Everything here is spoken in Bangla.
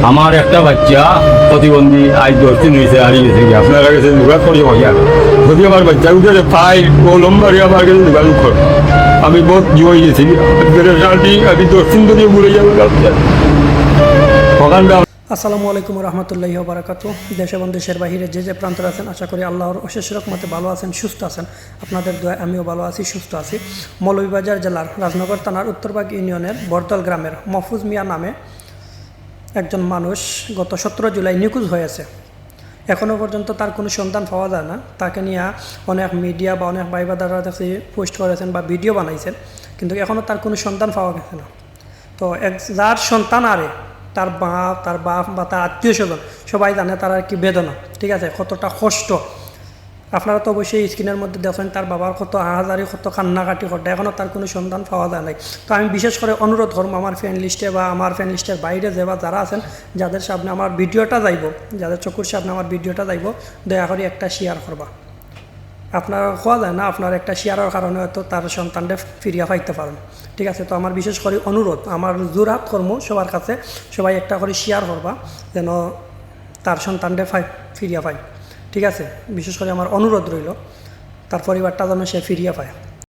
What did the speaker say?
আমার একটা বাচ্চা প্রতিবন্ধী আজ 10 দিন হয়েছে হারিয়ে গেছে কি আপনারা কাছে যোগাযোগ করি হইয়া যদি আমার বাচ্চা উঠে পাই ও লম্বারে আমার কাছে যোগাযোগ করে আমি বহুত জয় গেছি আমি 10 দিন ধরে ঘুরে যাবো ওখানটা। আসসালামু আলাইকুম রহমতুল্লাহি বারাকাতু। দেশ এবং দেশের বাহিরে যে প্রান্তে আছেন আশা করি আল্লাহর অশেষ রহমতে ভালো আছেন, সুস্থ আছেন। আপনাদের দোয়ায় আমিও ভালো আছি, সুস্থ আছি। মৌলভীবাজার জেলার রাজনগর থানার উত্তরবাগ ইউনিয়নের বরদল গ্রামের মহফুজ মিয়া নামে একজন মানুষ গত 17 জুলাই নিখোঁজ হয়েছে। এখনও পর্যন্ত তার কোনো সন্ধান পাওয়া যায় না। তাকে নিয়ে অনেক মিডিয়া বা অনেক ভাই বাদাররা দেখছি পোস্ট করেছেন বা ভিডিও বানাইছেন, কিন্তু এখনও তার কোনো সন্ধান পাওয়া গেছে না। তো যার সন্তান আরে তার বাপ বা তার আত্মীয় স্বজন সবাই জানে তার আর কি বেদনা, ঠিক আছে, কতটা কষ্ট। আপনারা তো অবশ্যই স্ক্রিনের মধ্যে দেখেন তার বাবার কত হাজারি কত কান্নাকাটি করতে, এখনও তার কোনো সন্ধান পাওয়া যায় নাই। তো আমি বিশেষ করে অনুরোধ করবো আমার ফ্রেন্ড লিস্টে বা আমার ফ্রেন্ড লিস্টের বাইরে যে বা যারা আছেন, যাদের সামনে আমার ভিডিওটা যাইব, যাদের চকুর সামনে আমার ভিডিওটা যাইব, দয়া করে একটা শেয়ার করবা। আপনারা হওয়া যায় না, আপনার একটা শেয়ারের কারণে হয়তো তার সন্তানটা ফিরিয়া পাইতে পারেন, ঠিক আছে। তো আমার বিশেষ করে অনুরোধ, আমার জোরহাত কর্ম সবার কাছে, সবাই একটা করে শেয়ার করবা যেন তার সন্তানটা ফিরিয়া পায়, ঠিক আছে। বিশেষ করে আমার অনুরোধ রইল তার পরিবারটা যেন সে ফিরিয়া পায়।